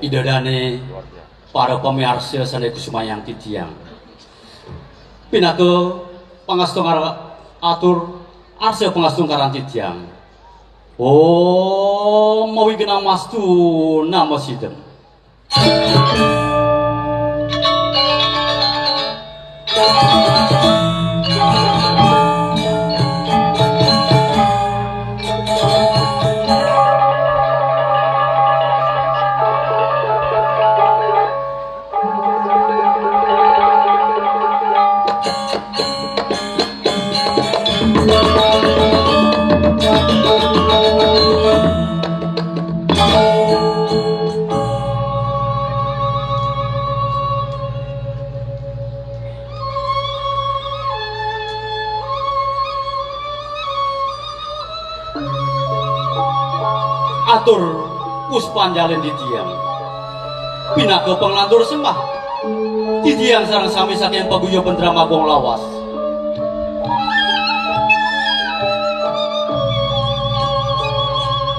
idadane para pamirsa sane kusumayang titiang pinake pangastung atur arsa pangastung karan titiang oh mawi genang mastu nama sidem atur puspanjalen titiang pinake penglantur sembah titiang sareng sami saking paguya bendrama wong lawas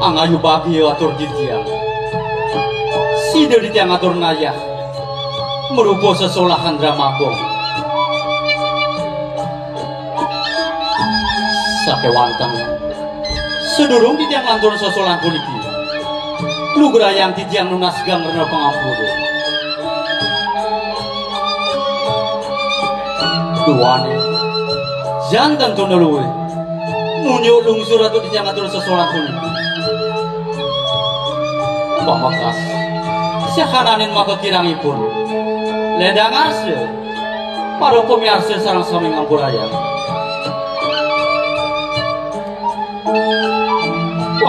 angayu bagi atur titiang sida titiang atur ngayah merupa sesolahan dramagong sakewanteng sedurung titiang lantur sosolan puniki lugrayang titiang nunas gang rena pangampuru duane jantan tuneluwe munyo lungsur atau titiang atur sosolan puniki pamakas syahananin maka kirangipun ledang arse para pemiarsa sarang sami ngampurayang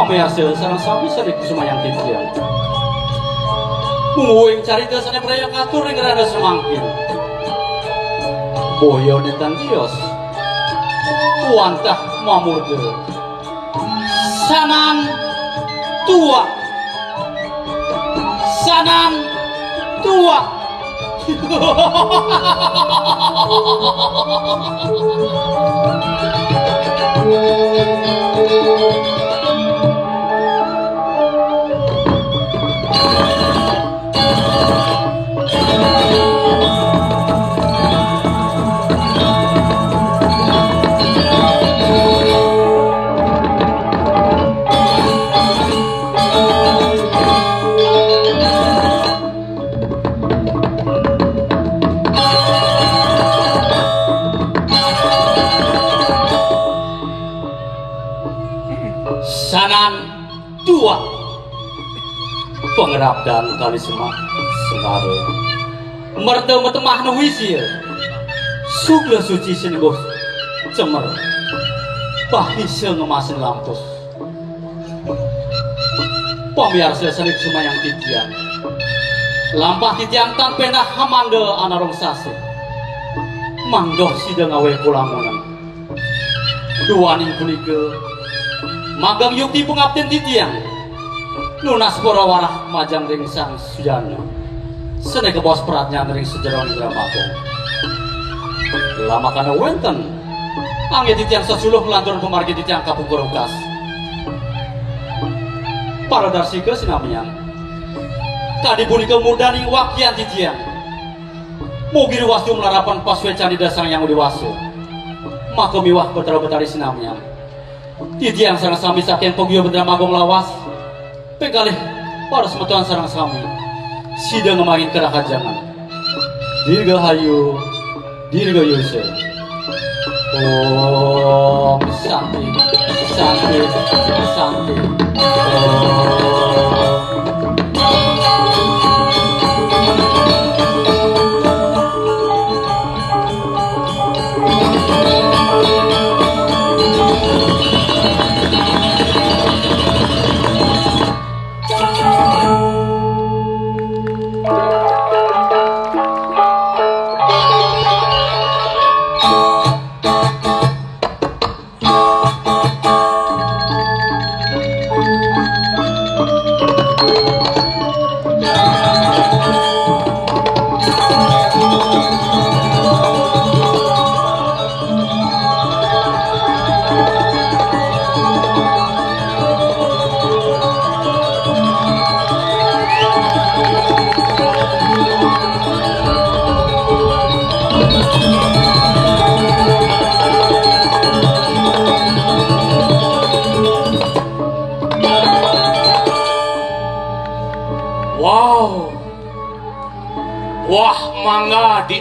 pamirsa sareng sami sadaya kusumayang titiang mungguing carita sane praya katur ing rada semangkin boyo netan dios wantah mamurde sanan tua sanan tua pengerap dan kali semak semare mertemah nuwisil sugla suci sinebos cemer bahisa ngemasin lampus pamirsa sanik semayang titiang lampah titiang tan penah hamanda anarong sase mangdoh sida ngawe kulamunan duaning punike magang yukti pengabden titiang nunas para warah majang ring sang sujana sene kebos peratnya ring sejeron dramagong lama kana wenten angge titiang sesuluh lantur pemargi titiang kapungkurukas para darsika sinamian tadi punika mudaning wakian titiang mugi wastu melarapan paswe candi dasang yang dewasa maka miwah betara-betari sinamian titiang sareng sami saking penggiyo bendrama gong lawas pegalih para semetuan sareng sami sida ngemangin kerakajangan dirgahayu dirgayuse om santi santi santi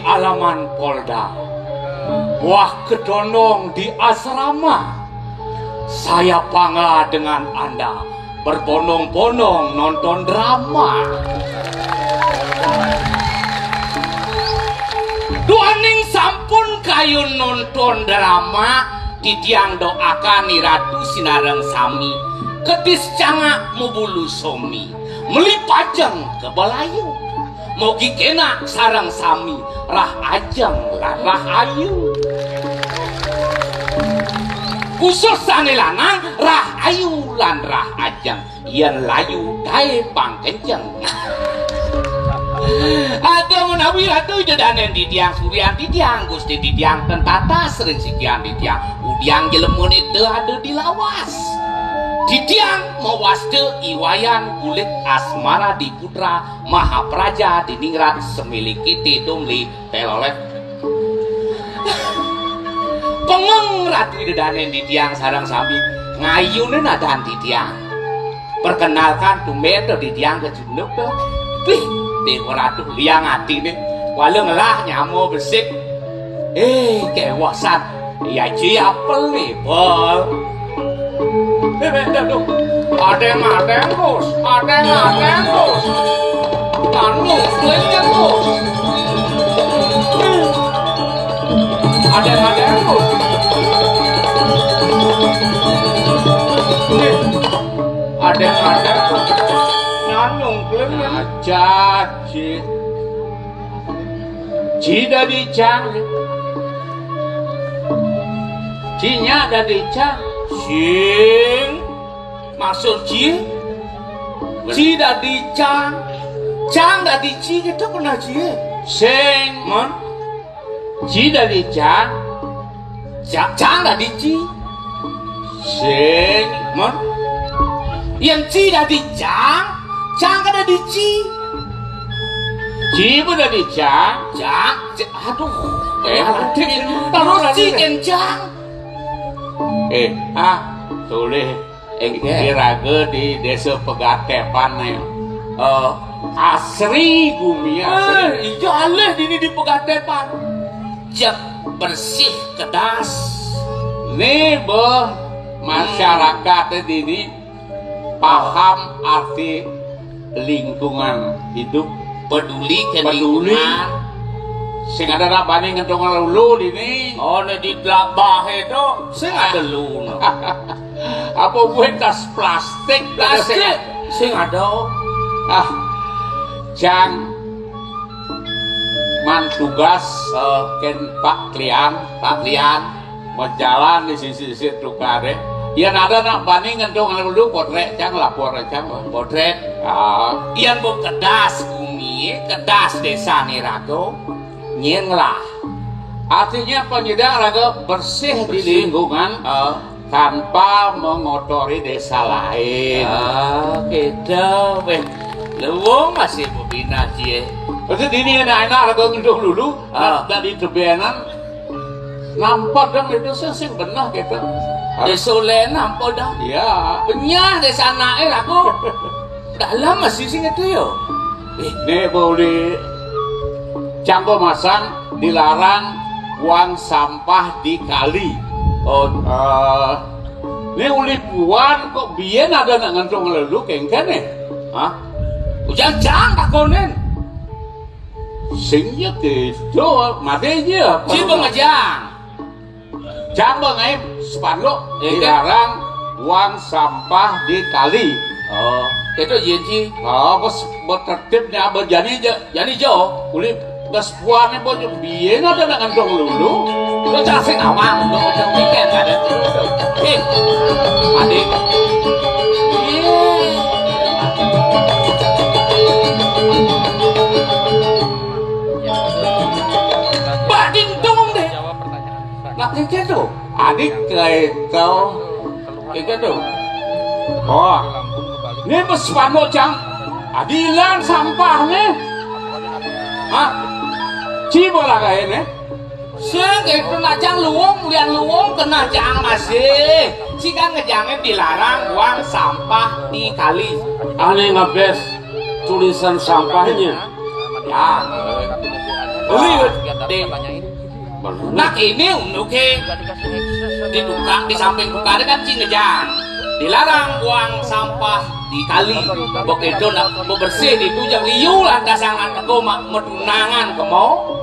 di alaman Polda, buah kedondong di asrama. Saya bangga dengan Anda berbondong-bondong nonton drama. Duaning sampun kayun nonton drama, titiang doakan ni Ratu Sinareng Sami kedis cangak mubulu somi melipajeng ke Balayu mogi kena sarang sami rah ajeng lan rah ayu khusus sane lanang rah ayu lan rah ajeng yen layu dae pangkenceng. Ada menawi ratu dedanen di tiang Suryan di tiang Gusti di tiang tentata sering sikian di tiang udiang jelemun itu ada di lawas di tiang mawas de iwayan kulit asmara di putra Mahapraja di ningrat semiliki tidumli telolet pengeng ratu dedanen di tiang sarang sami ngayunin adan di tiang perkenalkan tumbedo di tiang kejunuk tuh wih Dewa Ratu liang hati nih walau ngelah nyamu bersik kewasan ya ci apel nih bol ada yang terus kamu selesai terus ada yang terus nyanyung keleng aja Ci dari cang Cinya dari cang sing maksud Ci dari cang dari Ci kita pernah Ci sing mon Ci dari cang dari Ci sing mon yang Ci dari cang ada di Ci pun ada di cang aduh terus Ci kencang tulis kira-kira di desa Pegatepan asri gumi asri alih ini di Pegatepan cek bersih kedas nih boh masyarakat ini paham arti lingkungan hidup peduli ke lingkungan sing ada rabane ngentong lalu ini di belakang itu sing ada lu apa buat tas plastik sing ada jang man tugas ken Pak Klian mau jalan di sisi tukare yang ada nak banding ngentong dulu potret cang lapor cang potret yang bu kedas bumi kedas desa Nirago nyenglah artinya penyedak raga bersih di lingkungan tanpa mengotori desa lain gitu weh lewong masih bebina cie berarti ini anak-anak raga ngentong dulu dari tebenan nampak dong itu sing benar gitu desolen nampak dah iya benyah desa naik aku dalam masih sing itu yo ini boleh canggo masang dilarang buang sampah di kali ini uli buan kok biyen ada nak ngantong lalu kengken ujang takonen singnya gitu matanya si pengajang Jambang sepanduk dilarang buang sampah di kali. Itu jadi. Bos tertibnya berjani jauh. Kulit gas buahnya bos biar ada dengan dong lulu. Lo cari awang, lo macam weekend ada. Adik. Badin dong deh. Makin gitu. Adik kayak gitu. Ini bos pano cang. Adilan sampahnya. Cibola kayaknya. Sing itu najang luwung, lian luwung kena jang masih. Jika ngejangnya dilarang buang sampah di kali. Aneh ngabes tulisan sampahnya. Ya. beli nah ini unuke di tukang di samping tukang kan Cinejang dilarang buang sampah di kali begitu nak bebersih itu jam liu lantas sangat teko medunangan kemo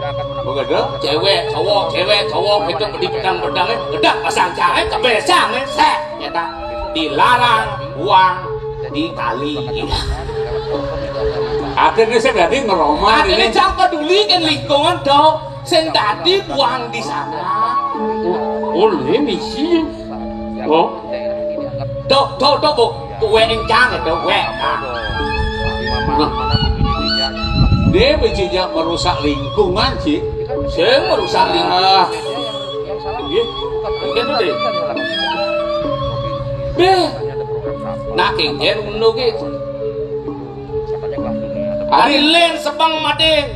begitu cewek cowok itu di pedang-pedangnya gedak pasang cahaya kebesang sek ya tak dilarang buang di kali akhirnya saya berarti ngeromah akhirnya jangan peduli kan lingkungan dong sen tadi buang di sana ini misi tuh bu tuwe encang itu tuwe dia bicara merusak lingkungan sih saya merusak lingkungan gitu deh nah kengken menurut gitu hari len sebang made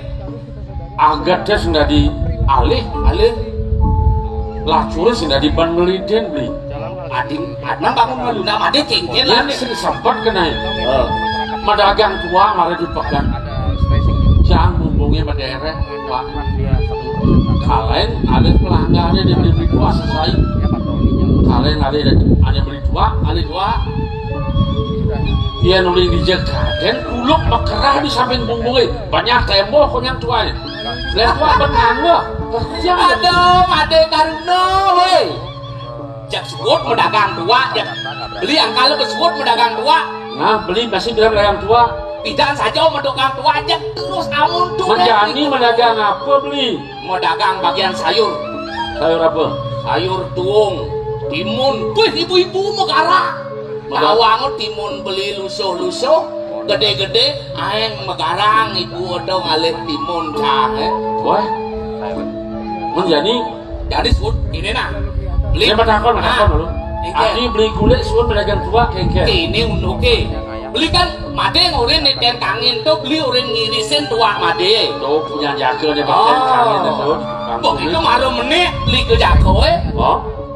agak dia sudah di alih lacurnya sudah di ban meliden beli ading adnan bangun meluna made kengken lah sempat kena madagang tua malah dipegang jangan mumpungnya pada daerah pak kalian ada pelanggannya dia beli tua selesai kalian ada beli tua dia nulis di jagaden kuluk bekerah di samping punggungnya banyak tembok yang tuanya lihat tua benang loh aduh ade karuna weh jak sebut medagang tua jak beli angkala bersebut medagang tua nah beli masih bilang dagang tua tidak saja medagang tua aja terus amun tuh menjani medagang apa beli medagang bagian sayur apa sayur tuung timun tuh ibu-ibu megara bawang timun beli lusuh gede-gede aeng megarang ibu ada ngalih timun cah wah menjani jadi sebut ini nah beli matakon lalu Adi beli gulai sebut pedagang tua kengke ini unuke beli kan made ngurin niten kangin tuh beli urin ngirisin tua made tuh punya jaga nih pakai kangin itu begitu malam menit beli ke jago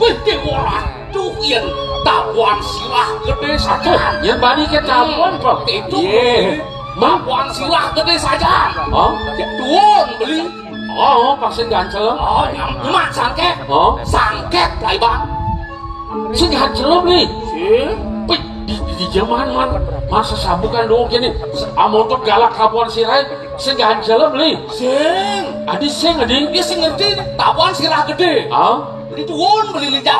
begitu waduh yang tabuan silah gede saja yang balik ke tabuan kok itu tabuan silah gede saja tuan beli pasti gancel nyemak sangket sangket lai bang sih gancel beli di zaman masa sabukan dong gini amotot galak tabuan sirai sih gancel beli sing adi sing dia sing ngerti tabuan silah gede beli tuan beli lijak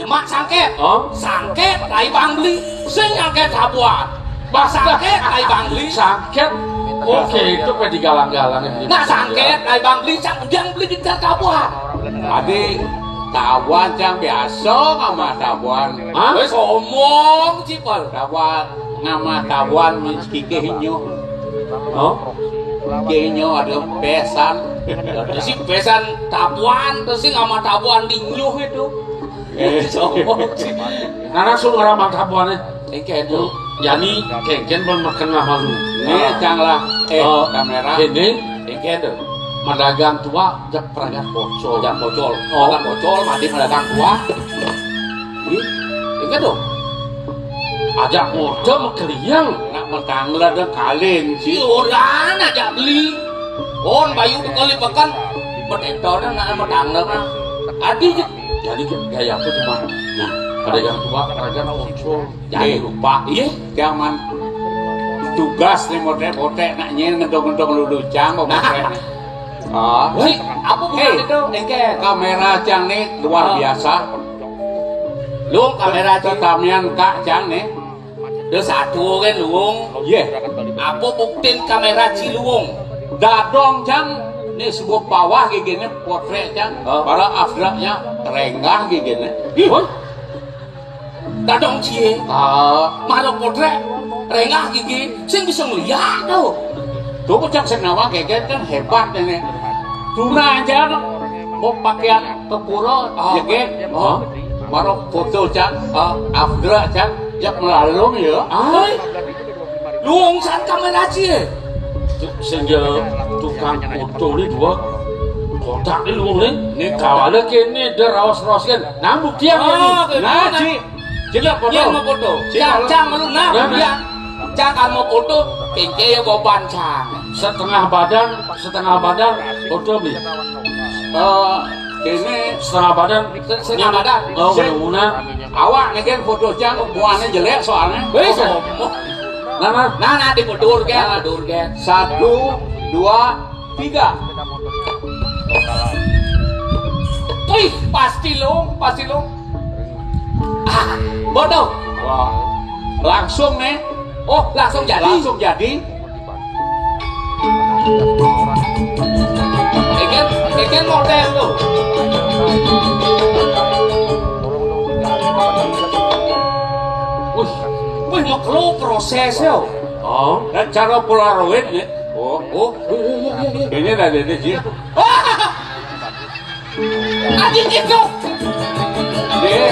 nyemak sangket sangket lai bang beli sing ngangket tabuan sangket lai bang beli sangket oke itu pe digalang-galang nah sangket lai bang beli jangan beli di tabuan adik tabuan yang biasa sama tabuan wes omong cipal tabuan nama tabuan kike hinyo hinyo ada pesan si pesan tabuan terus sama tabuan dinyuh itu somong sih nana suruh ngaramang tabuannya engke itu yani kengken pun makan lama lu ini canglah kamera ini engke itu madagang tua jak peragat bocol makan bocol mati madagang tua engke tuh ajak muda mekeliang nak mekanglah dan kalin si orang ajak beli on bayu kali makan betektor nak mekanglah kan adi jadi gaya apa cuma nah pedagang tua peragat bocol jangan lupa iya jangan tugas nih motek nak nyen ngedong-ngedong lulucang apa bukan itu? Engke kamera cang nih luar biasa. Luang kamera tamian kak cang nih. Dia satu kan luang. Apa buktiin kamera ciluung? Dadong cang nih sebuah bawah gini potret cang. Para afraknya renggah gini. Dadong cie. Malah potret renggah gigi. Sing bisa ngeliat tau. Tuh pecah senawa kayak kan hebat ini. Tuna aja mau pakaian kepuro jaket, baru foto cak, afdra cak, jak melalung ya. Luang san kamera cie. Sehingga tukang foto ni dua kotak ni luang ni. Kawalah kini dia rawas-rawas kan. Nambuk dia ni. Nah ci, jelas foto. Yang mau foto. Cang malu nah dia. Cang kalau mau foto, kengke ya bawa bancang. setengah badan foto bi. Ini Setengah badan. Oh, mudah-mudahan. awak nih kan foto cang muannya jelek soalnya. Wis. Nah diputur kan. 1, 2, 3. Wih, pasti lo. Bodoh. Wah. Langsung nih. Oh, langsung jadi. Ikan model tuh. Wih, mau kelo proses yo. Oh, Dan cara polaroid ya. Oh. Ini dari sini. Adik itu. Dia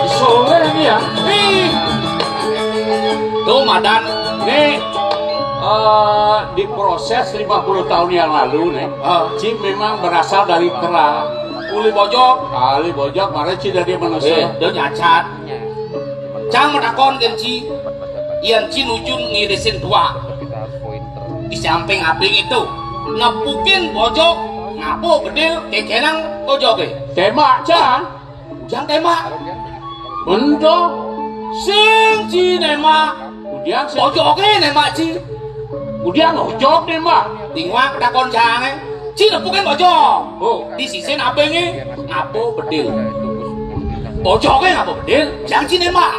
soleh ini ya. Tuh, Madan. nih diproses 50 tahun yang lalu nih. Ci memang berasal dari kera. Uli bojok. Kali bojok, mana Ci dari manusia. Dia nyacat. Cang menakon genci. Ian Ci nujun ngirisin dua. Di samping aping itu ngepukin bojok ngapo bedil kekenang bojok Tembak Cang. ujang tembak Bentuk. sing Ci nembak Kemudian bojoknya nembak Ci kemudian ngojok nembak. tingwak takon cange Ci nepukin bojok Oh. di sisi apingnya ngapo bedil bojoknya ngapo bedil jang Ci nembak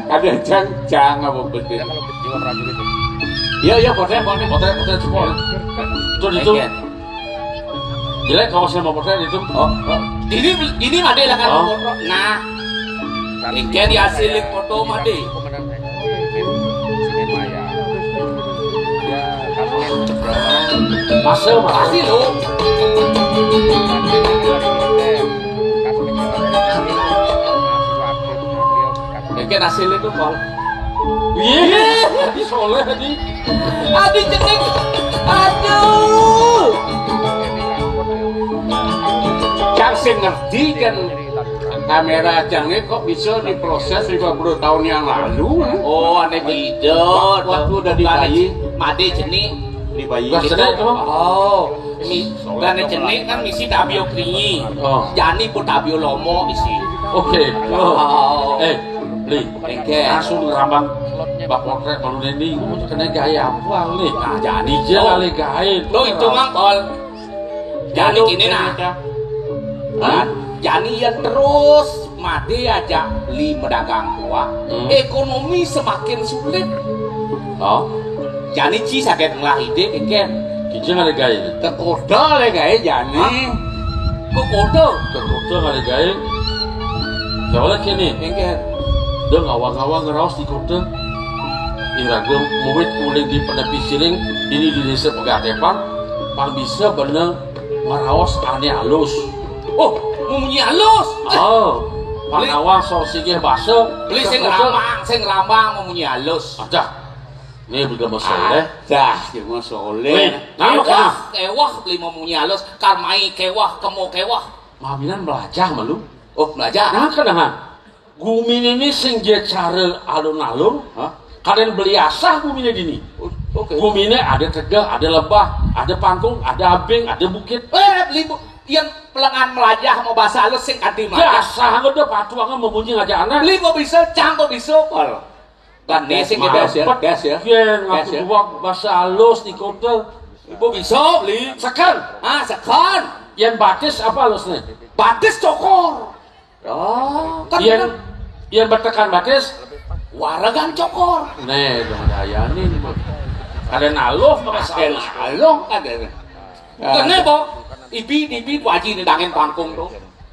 Ada Cang apa betul. Iya potret Cepol. Itu. Jelek kalau saya mau potret itu. ini made lah kan Oh. foto nah ikan dihasilin foto made Masuk. pasti lo ikan hasilin tuh kol Iya, tadi soleh tadi. aduh jeneng aduh Cang sing ngerti kan kamera Cangnya kok bisa diproses 50 tahun yang lalu. oh aneh bidot Waktu udah dibayi. made jenik Di bayi Lah, kita. sedang itu. oh karena jenik kan misi tabio kringi Oh. jani pun tabio lomo isi Oke. Oh. Li, Engke. langsung rambang bak potret baru ini kena gaya apa nih? Nah, jadi Dia oh. kali gaya. Lo itu mang kol. Jadi gini nah. Hah? Jadi yang terus mati aja li pedagang tua. Ekonomi semakin sulit. Oh, Jadi ci sakit ngelah ide ikan. kijang kali gaya. Terkoda le kayak jani. Kok kodo? Terkutuk kali gaya. Soalnya kini, Ikan. dia ngawang-ngawang ngeraus di kota. Iragam murid kuling di penepi siring ini di desa Pegatepan, pang bisa bener ngeraos aneh halus. Oh, munyi halus. Oh, pangawang sorsigeh basa. Beli sing rambang munyi halus. Ada. Nih juga masalah. Dah, cuma soleh. Wih, nama kan? Kewah beli munyi halus, karmai kewah, kemo kewah. Maminan belajar malu. Oh, belajar. Nah, kadang gumin ini sing dia cara alun-alun. Kalian beli asah guminnya gini. Oke. Guminnya ada tegal, ada lebah, ada panggung, ada abing, ada bukit. Beli yang pelengan melajah mau bahasa halus sing kanti Ya melajah. asah udah patuangan memunyi ngajak anak. Beli kok bisa, cang kok bisa, pol. Kan sing Gas ya, kita gas ya. Kian Gas ngaku ya. dua bahasa halus di kota. ibu bisa beli. Sekan, Sekan. yang batis apa halusnya? Batis cokor. Oh, kan Yang bertekan batis. waragan cokor. Nih, dong daya nih. Kalian aluh pakai Along ada. Kenapa? Ibi wajib dangin pangkung tuh.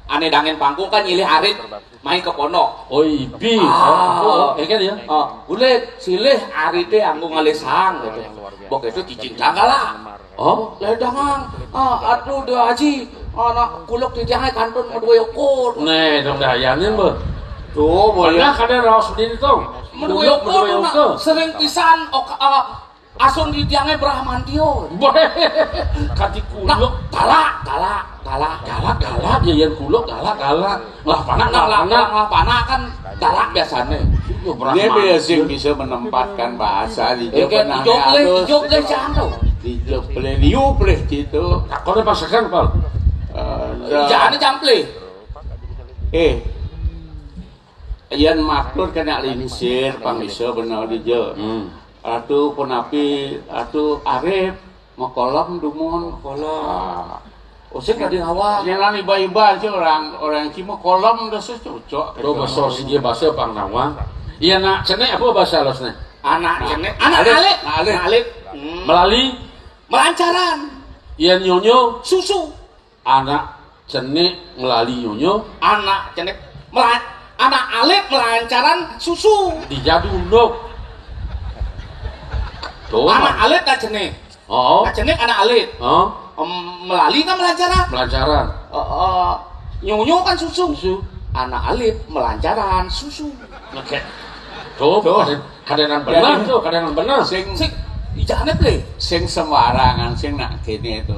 Aneh dangin pangkung kan nyilih arit main ke ponok. Oh, ibi. Ah. Kan ya? Boleh silih arite anggo ngalesang gitu. Bok itu dicincang lah. Oh, Ledangang. Aduh dua haji. Anak kuluk di jangan kantun mau dua yokor. nih dong daya nih, Mbak. Tuh, Mana kalian rawat sendiri tuh? Mau dua yokor sering pisan asun di tiangnya Brahmantio. Boleh. Kati Nah, kuluk. galak. Galak ya yang kuluk galak. Lah panak Nah, panah kan galak biasanya. Dia biasa bisa menempatkan bahasa di Jok le jangan. di jok liu pleh gitu. Takone pasakan, Pak. Jangan cample. Iyan maklur kena linsir pangisa bener di jok. Atu penapi atu arep mau kolam dumun kolam. Usik ka di hawa. Nyelan iba-iba sih orang cimo kolam udah cocok. Do bahasa dia bahasa Pangnawa. Iya nak ceneh apa bahasa halusnya? Anak cenek, anak alit. Melalui Melancaran. iya nyonyo Susu. anak ceneh melalui nyonyo Anak cenek anak alit melancaran susu. dijadunduk. Tuh. Anak alit tak cenek. Oh. Tak cenek anak alit. Oh. Melalui kan melancaran. Melancaran. Nyonyo kan susu. Susu. Anak alit melancaran susu. Oke. Tuh. Kadenan benar tuh, kadenan benar. Sing Jangan play. sing sembarangan sing nak kene itu.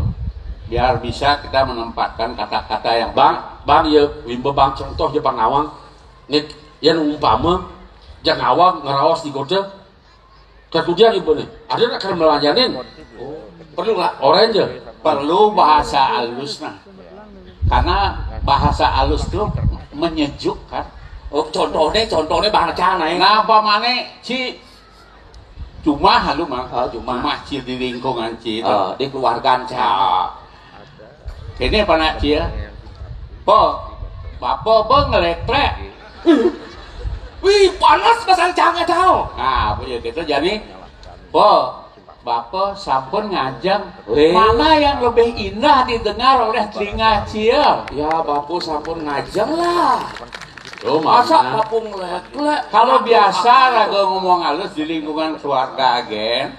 Biar bisa kita menempatkan kata-kata yang Bang ya wimba bang contoh ya Pangawang. Nih yang umpama Jangawang ngerawas di kota. Kemudian ibu nih, ada nak kan melayanin. Perlu nggak? Orange. perlu bahasa halus nah. Karena bahasa halus itu menyejukkan. Contohnya bahasa nih. Nah, apa mana ci cuma halu mah, cuma ci di lingkungan ci itu. Dikeluarkan Nah, ini apa nak ci ya? Po, bapak bang ngelepek. Wih, panas pasang jangan tahu. Nah, ya gitu jadi, po, bapak sampun ngajak. Weh. Mana yang lebih indah didengar oleh telinga cia? Ya, bapu sampun ngajang lah. Oh, Masa mana? bapu ngelek-lek. Kalau biasa raga ngomong halus di lingkungan keluarga agen,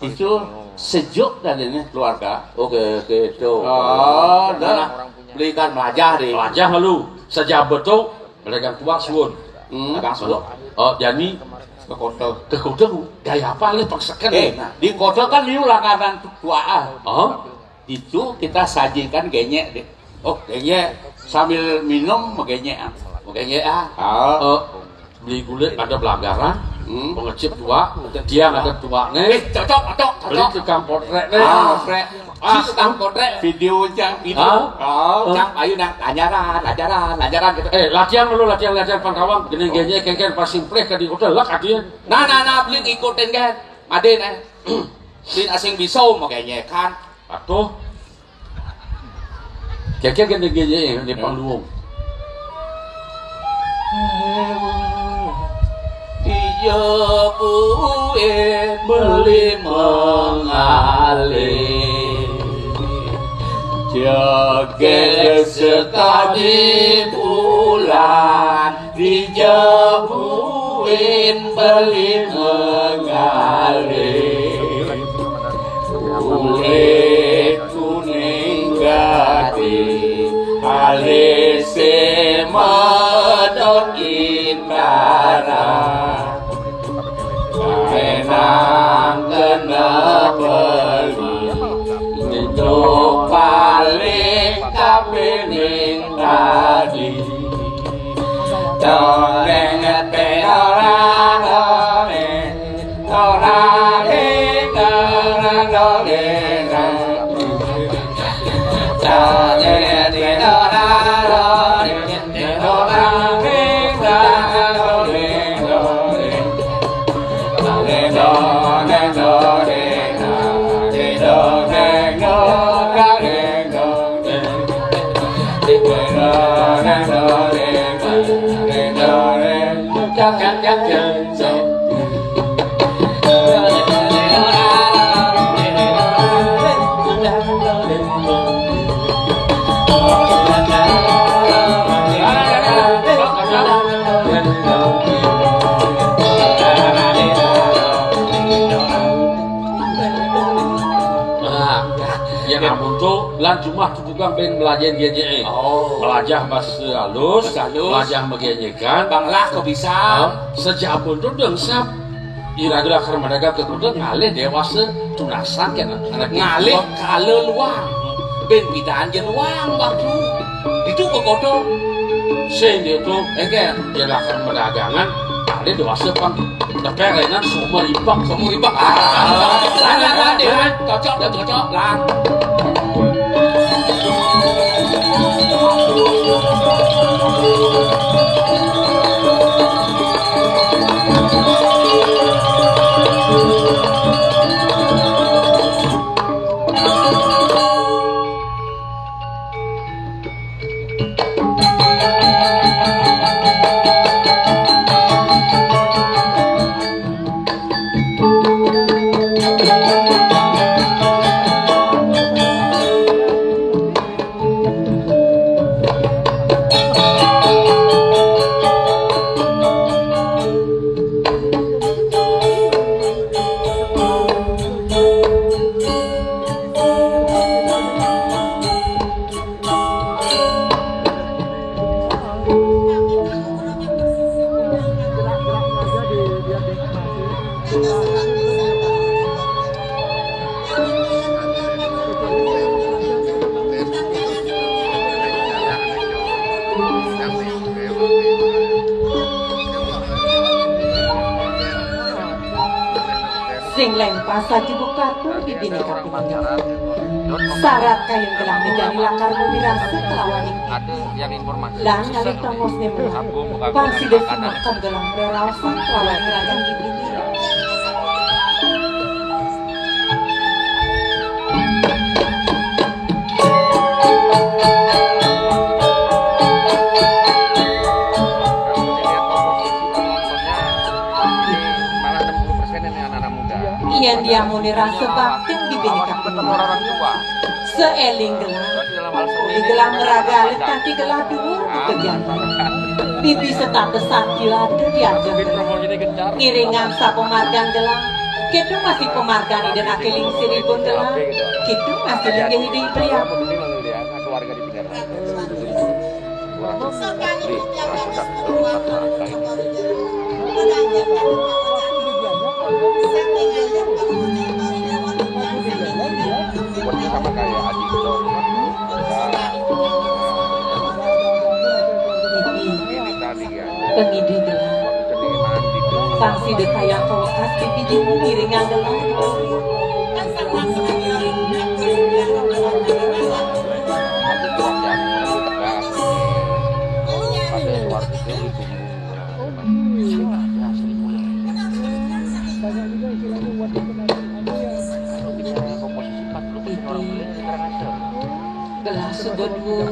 itu sejuk dan ini keluarga. Oke, gitu. Oh, Nah, belikan melajah deh. Wajah lu sejabat tuh mereka tua suun. Agak sulit. Oh, jadi Ke kota. ke kota gaya apa lu paksakan? Di kota kan ini langganan tuaan. Oh, Itu kita sajikan genyek deh. Oh, kayaknya Sambil minum genyek. beli kulit ada pelanggaran, Hmm. pengecip tua, dia ada tua nih. cocok. Beli tukang potret nih. Potret. Si tukang potret. Videonya. Cang ayo nang lanjaran gitu. Latihan Pangkawang, gini gini kengken pas simpleh ke di hotel lah katanya. Nah, beli ikutin kan. Aden Beli asing bisau makanya kan. Atuh, kengken gini di panggung. Iya buin beli mengalir Joget sekali bulan dijebuin beli mengalir kulit kuning gading alise medot indaran enang kena beli itu paling kapining tadi doreng orang Lan cuma tukang pengen belajar GJE. Belajar bahasa halus, belajar mengenyekan. Banglah kok bisa. Sejak pun tuh dengsap. Ira-ira karena mereka kekuatan ngalih dewasa tunasan kan anak Ngalih kale luang. Ben bidaan je luang waktu. Itu kok kodo. sehingga itu Engke dilakukan perdagangan dia dewasa pan tapi lainnya sumur ibak cocok lah. Sing lempah saja bukatur di bini kapini. Syarat kayun gelang menjadi lakar memirasa kelawan dan nyali tongosnya menang. Pasti desimakan gelang berausan kelawan kerajaan di bini. Yang dia mau dirasa bakting di bini kapini. Seeling gelang, di gelang meraga tapi gelang dulu kejadian. Bibi setata sakila diajak ngiringan sa pemargan gelang. Kita masih pemargan dan akeling siribun gelang. Kita masih di pria. Keluarga di pinggir. Sama kayak Haji Dor, ini tadi ya. Pengidi gelang. Pasti dekayang kokas pipi di ngiringan gelang. Gelang sebetku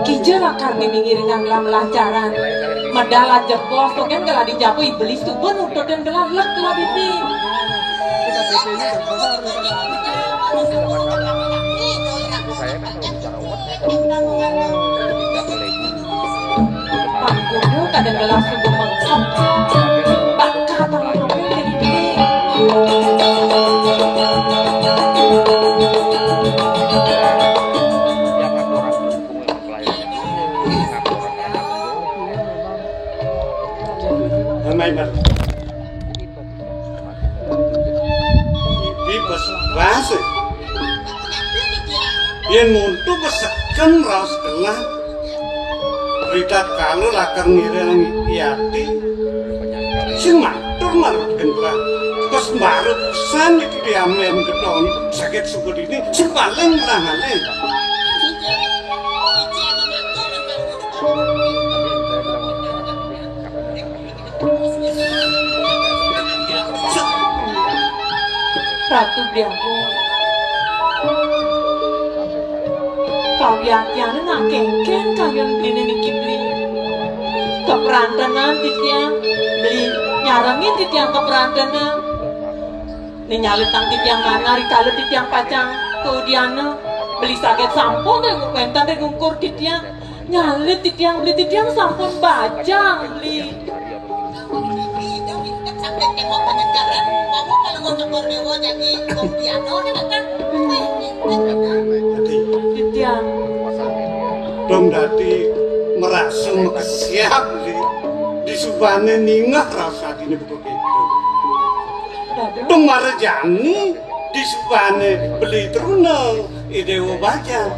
Kijel akar ngiringan gelang melacaran medala jebol tuh kan gelang dijapu iblis tuh benutut dan gelang lek gelang bibi. Pangkudu kadang gelang sungguh mengkop bakal pangkudu jadi gini. Memang Bibi bahasa yang muntu besekan raus gelang berita kalau lakar ngiring iati sing matur marut gelang terus marut pesan itu diamen gedon sakit syukur ini sing paling rahane Ratu Biangku kau yakian nak kengken kalian beli niki beli keperantanan titiang beli nyarangin titiang keperantanan nih nyalitang titiang mana kalau titiang pacang kemudian beli sakit sampun dan kuentan dan ngukur titiang nyalit titiang beli titiang sampun bajang beli sampai tengok penyegaran kamu kalau ngocok Borneo jadi piano kan titiang dong dati merasa siap disubane ningah rasa dini buku itu. Pemarjani disubane beli teruna idewo baca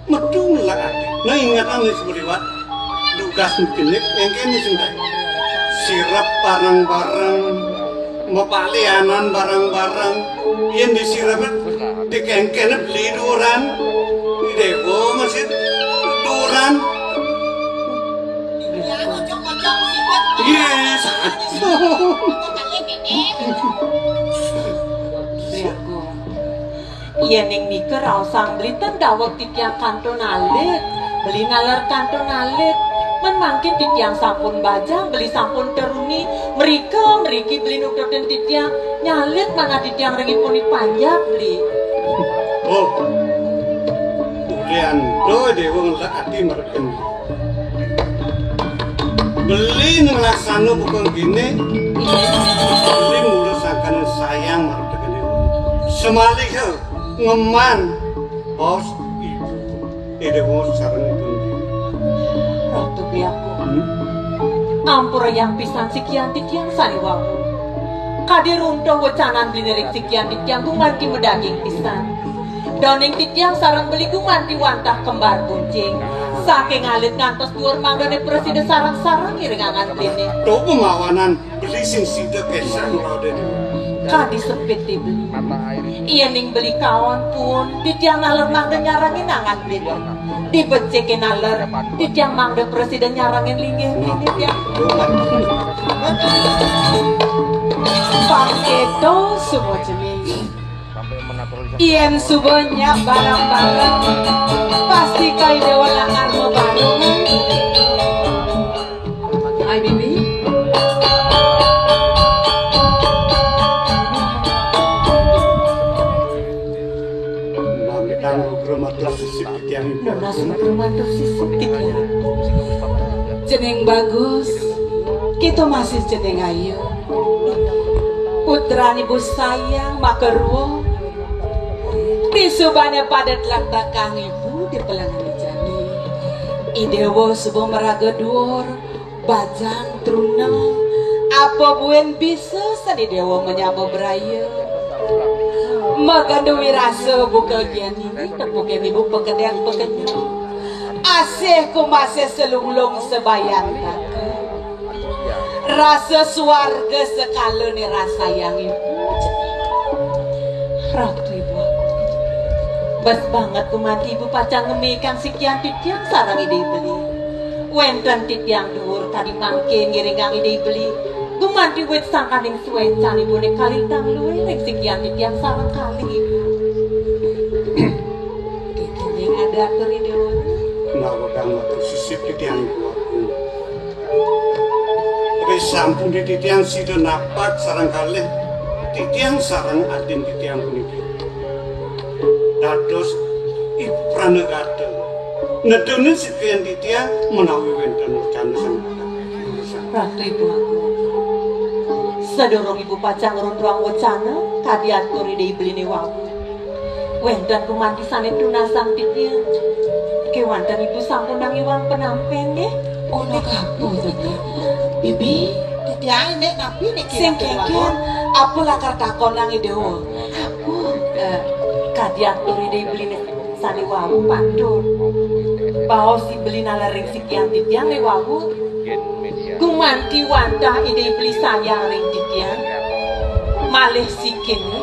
medung lah ati. Nah ingatan nih seberiwat dugas mungkinik yang kini sendiri sirap barang-barang mepalianan barang-barang yang disirap dikengkene beli duran idewo masih duran. Yes, iya neng nika rausang beli tendawak titiang kanton alit beli nalar kanton alit memangkin titiang sampun bajang beli sampun teruni meriki beli nukdoten titiang nyalit mana titiang rengi puni panjang beli oh ulian do dewa ngelak hati mereken beli ngelaksana bukan gini beli ngurasakan sayang mereken semalik ngeman bos ibu dewa sarang itu rotu biaku ampura yang pisan sekian titiang saniwamu kadirunto wacanan beli nerik sekian titiang gumanti medaging pisan doning titiang sarang beli gumanti wantah kembar kuncing saking alit ngantos dhuwur manggone presiden sarang-sarang iringangan beli do pemawanan beli sing sida kesan rode kadi sepit dibeli iya ning beli kawan pun titiang naler mangga nyarangin angan beli dibecekin naler titiang mangga presiden nyarangin linggih ya paketo semua jenis ien subonya barang-barang pasti kai dewa langar mebarung ay bibi jeneng bagus kita masih jeneng ayu putra ibu sayang makerwo disubane padat lantakang ibu di pelangan jani idewo sebuah meraga dhuwur bajang truna apa buen bisa sani dewa menyapa beraya magandu wirasa buka giani tepukin ibu pekedang pekenyang asih ku masih selunglung sebayang takut rasa suarga sekala ni rasa yang ibu ratu ibu aku bas banget ku mati ibu pacang ngemikang sekian titiang sarang ide beli wenten titiang dhuwur tadi mangkin ngiringang ide beli gumanti wet sangkaning suwecan ibu ne kalintang luwe nek sekian titiang sarang kali ibu kikining ada atur ide nawa kang matur sisip titiang ibu aku wis sampun titiang sida napak sarang kalih titiang sarang adin titiang puniki dados ibu pranegada nedone sekian titiang menawi wenten rencana ratu ibu aku sedorong ibu pacang runtuang wacana kadi atur ide ibline wawu wenten kumanti sane tunasang titiang kewanten ibu sampun nang iwang penampen nggih ono kabeh bibi titiang nek napi nek sing kengken apa lakar takon nang idewo aku kadi atur ide ibline sane wawu pandur bahwa si beli nalaring sekian titiang le wawu gumanti wantah ide beli sayang ring titiang malih sikene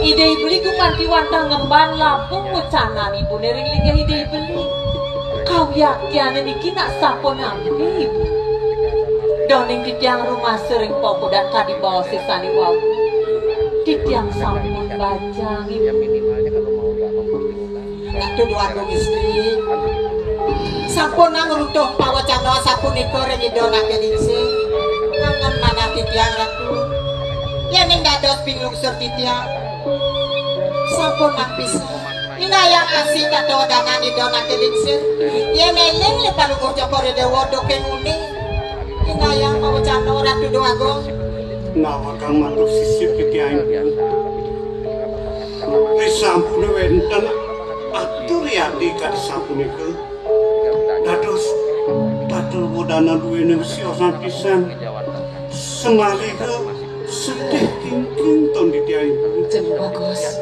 ide beli gumanti wantah ngemban lapung wacanan ibu nering linggih ide beli kau yakin niki nak sapon ambi ibu doning titiang rumah sering popo dan kadi bawa sisani wawu titiang sampun bajang ibu itu dua dong istri sampun nang runtuh pawacana sapunika ring idona keningsih kangen mana titiang ratu yen ning dados bingung sur titiang sampun nang bisa inayang asih kata dangan idona keningsih yen eling le palugo jokore dewa doken uni inayang pawacana ratu doago nawa kang matur sisip titiang wis sampun wenten atur yati kadi sapunika dados sadel bodana duwene wis ora pisan. Semalika sedih kingking ton ditiai. Jeneng bagus.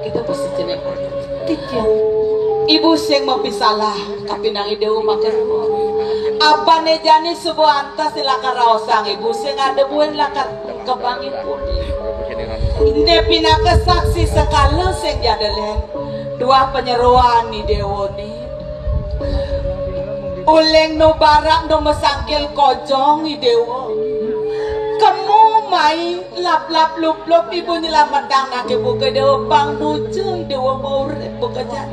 Kita pasti jeneng Titiang. Ibu sing mau pisalah kapinang ide makan. Apa nejani sebuah antas silaka raosang ibu sing ada buin lakat kebangin pun. Inde pinaka saksi sekala sing jadelen dua penyeruan ni dewoni. Uleng no barak no mesangkil kojong ni dewo. Kamu mai lap lup ibu nyelamatang nak ibu ke dewa pang nuju dewa mau bekerja.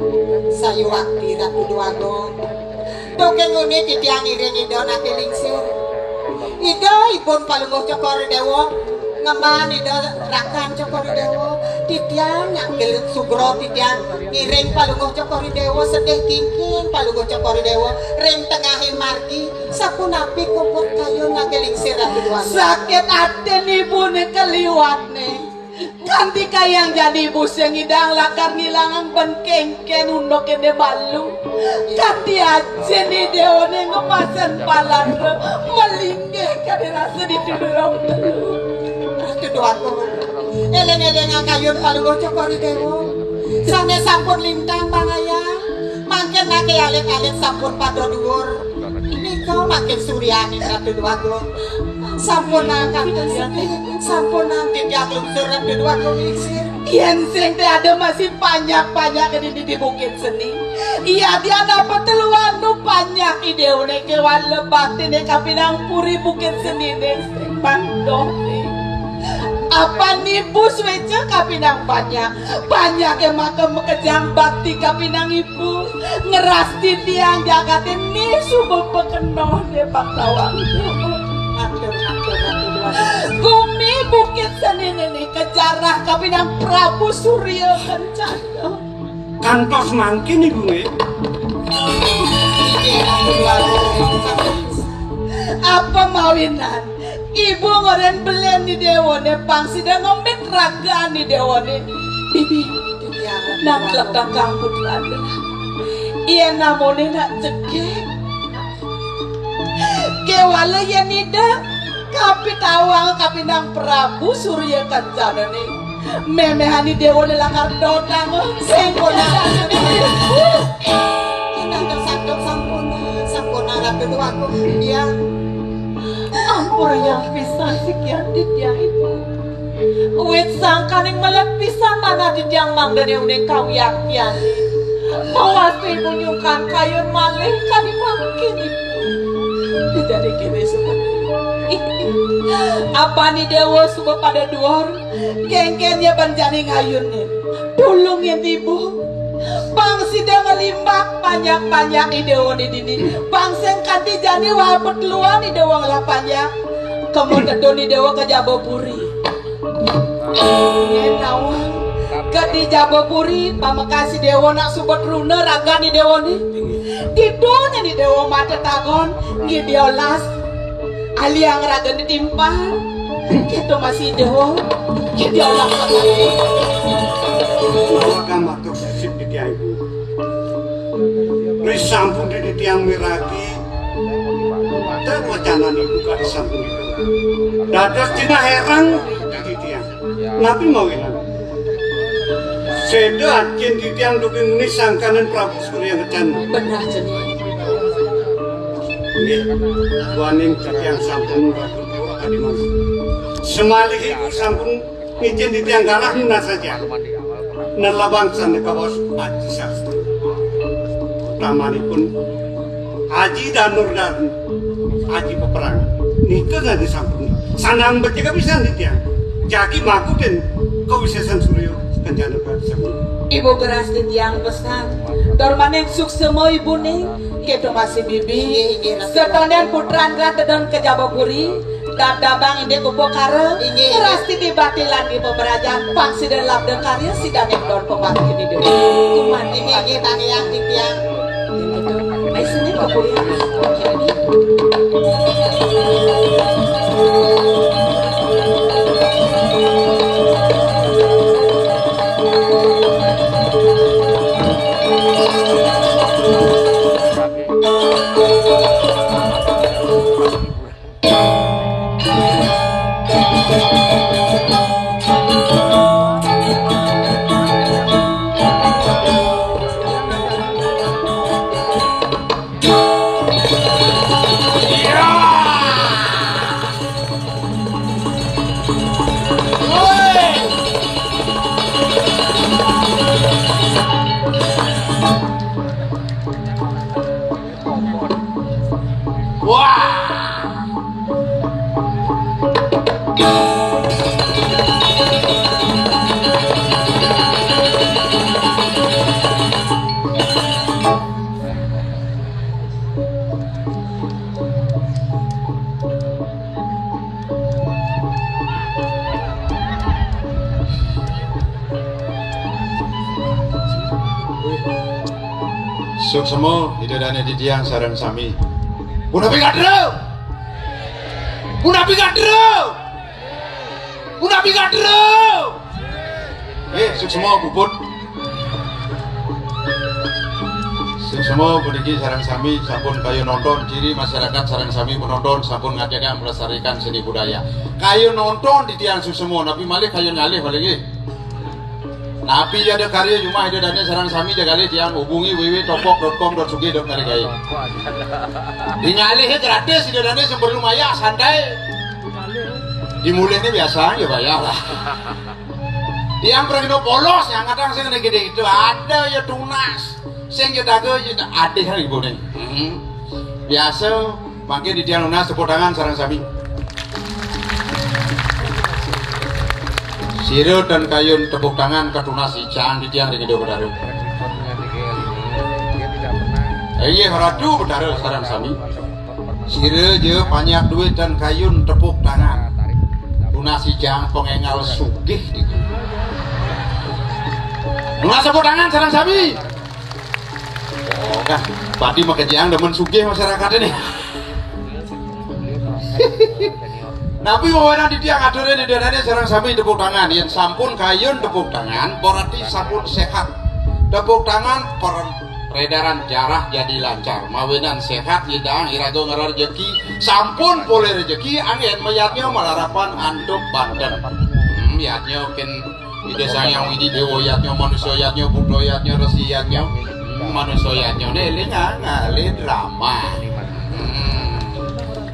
Sayu wakti ratu duagon. Tokeng ngune titiang iring ido nake lingsir. Ido ibon palunguh cokor dewa. Ngaman ido rakan cokor dewa. Titiang nyangkil sugro titiang iring palunguh cokor dewa. Sedih kingking palunguh cokor dewa. Ring tengahin margi. Sapu napi kupur kayu nake lingsir ratu duagon. Sakit hati ibu nih keliwat nih. Ganti kayang jadi ibu sing idang lakar ngilangan benkengken undok ende malu. Ganti aja nih deone ngemasan palan melinggih kade rasa ditudurong dulu. Ratu duagon. Eleng-eleng kayun palunguh cokor dewa. Sane sampun lintang bangayang. Makin nake alit-alit sampun pada dhuwur. Ini kau makin suryani ratu duagon. Sampun angkat sedih, sampun nanti dia lungsur ratu duagon lingsir. Yen sing teh ada masih banyak di bukit seni. Iya dia dapat teluan nu banyak ideone kewan lebat tene kapinang puri bukit seni ne sing bandoh. Apa nih bus weca kapinang banyak yang makan mekejang bakti kapinang ibu ngerasti tiang jagatin nih subuh pekenoh deh pak tawang. Gumi bukit seni ini kejarah kapinang Prabu Surya Kencana. Kantos mangkin ibu nge. Apa mawinan? Ibu ngoren belen di dewone pangsi dan ngomit raga di dewone. Bibi, nak lekang kamput lada. Iya namone nak cekek. Kewala ya nida. Kapi tawang kapinang Prabu Surya Kencana nih. Memehani dewone langgar dodang. Sengkona. Kita tersandung sampuna ratu duagon. Dia Ampur yang pisan sekian didiang itu. Wit sangkaning melet pisan mana didiang mangdane udah kau yakin. Mawas ibu nyukan kayun malih kami makin ibu. Tidak dikini seperti apa nih dewa subuh pada duor. Gengkennya banjani ngayunin. Tulungin ibu. Bang sidang ngelimbak banyak idewa di dini. Bang sengkati jani wapet luan idewa ngelapanya. Kemudian doni dewa ke Jabopuri. Ngenawang ke Jabopuri pamakasi dewa nak subet runa raga ni dewa ni. Didonya ni dewa mata tagon ngidiolas aliang raga ni timpal. Kita masih dewa ngidiolas Agama tersisip di tiang ibu. Wis sampun di tiang miragi. Dan wacana ibu gak disampun itu. Dados dina herang di tiang. Nabi mau ilang. Sedo ajen di tiang duking ini sangkanan Prabu Surya Kencana. benar jenis. Ini waning tiang sampun ratu dewa tadi mas. Semalih ibu sampun ngijin di tiang galah nuna saja. Nelabang sana kawas Aji Sastro. Utamanipun Aji Danur dan Aji Peperangan. Nika nggak disampun. Sanang bertiga bisa nih tiang. Jaki makutin kewisesan Surya Kencana sampun. Ibu geras di tiang pesan. Dormanen suksemo ibu nih. Kita masih bibi. Setonen putran dan ke Jabopuri. Dabang ini kupo kare. Kerasti dibatilan di pemerajan. Pangsi dan labden karya si danek don pembangkit di dunia. Kuman ini tani yang tiang. Ayo sini kepulian. Wah. Suksemo hidadane didiang sareng sami. Punapi kadro. Punapi kadro. Punapi kadro. Suksemo bubut. Suksemo puniki sareng sami sampun kayu nonton ciri masyarakat sareng sami penonton sampun ngajaga melestarikan seni budaya. Kayu nonton didiang suksemo napi malih kayu ngalih balik. Napi ada karya cuma itu dana sarang sami jagali tiang hubungi www.topok.com.sugi.narigai. Dinyalih gratis itu dana sebelum maya santai. Dimulainya biasa ya bayar lah. Tiang pergi polos yang kadang saya gede itu ada ya tunas. Saya dago ya ada kan ibu nih. Biasa makin di tiang lunas tepuk tangan sarang sami. Siro dan kayun tepuk tangan ke tunas icang di tiang di video bedaru. Iya haradu bedaru sarang sami. Siro je banyak duit dan kayun tepuk tangan. Tunas icang pengengal sugih. Tunas tepuk tangan sarang sami. Oh kan, padi makejang demen sugih masyarakat ini. Nabi wawana di tiang adore di dadane sareng sami tepuk tangan yen sampun kayun tepuk tangan berarti sampun sehat. Tepuk tangan peredaran darah jadi lancar. Mawenan sehat yedang irago ngaror rezeki sampun boleh rezeki angin mayatnya malarapan anduk banten. Yatnya ken ide sayang widi dewa yatnya manusia yatnya budo yatnya resi yatnya manusia yatnya deling ngalih drama.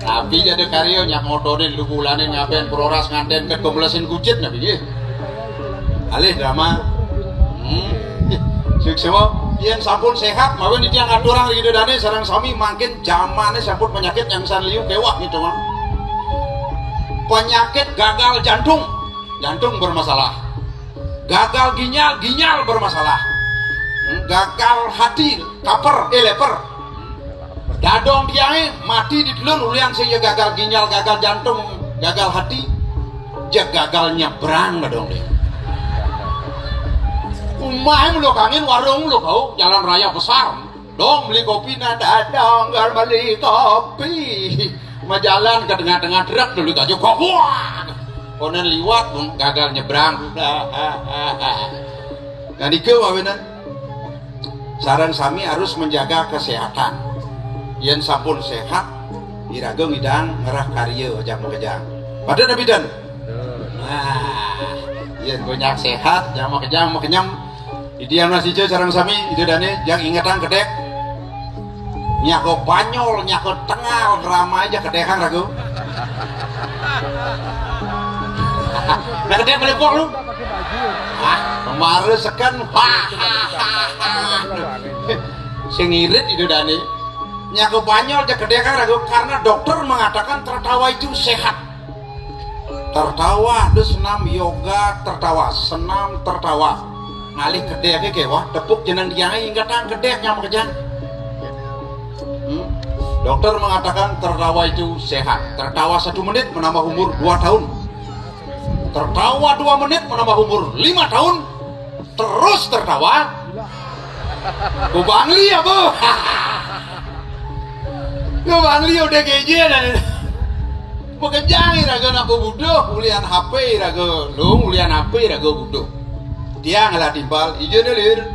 Tapi jadi karyo nyak motorin lukulanin ngapain peroras nganten ke komlesin kucit nabi ye. Alih drama. Suksemo yen sampun sehat mawon tiang adorang gitu dane sareng sami makin zamane sampun penyakit yang san liu kewah gitu mah. Penyakit gagal jantung bermasalah. Gagal ginjal bermasalah. Gagal hati, leper. Dadong tiangnya mati di telun ulian sehingga gagal ginjal, gagal jantung, gagal hati, gagal nyebrang dadong dia. Umah lo kangen warung lo kau jalan raya besar, dong beli kopi nada dong gal beli kopi, majalan ke tengah-tengah truk dulu kaju kokuah, konen liwat gagal nyebrang, dan itu wawinan, saran sami harus menjaga kesehatan. Yen sampun sehat irago ngidang ngerah karya ojak mekejang pada nabidan yen banyak sehat jang mekejang mekenyam idian masih jauh sarang sami itu dane yang ingatan kedek nyako banyol nyako tengal drama aja kedekan rago nah kedek beli kok lu kemarin sekan sing irit itu dane nyako banyol aja kedekan ragu karena dokter mengatakan tertawa itu sehat. Tertawa ada senam yoga tertawa, senam tertawa. Ngalih kedeknya kewah tepuk jeneng diangai hingga tang kedek nyam kejang. Dokter mengatakan tertawa itu sehat. Tertawa 1 menit menambah umur 2 tahun. Tertawa 2 menit menambah umur 5 tahun. Terus tertawa. Kubangli ya bu. Yo bangli udah geje dan pekejangi raga nak budo ulian HP raga lu ulian HP raga budo dia ngalah timbal ijo delir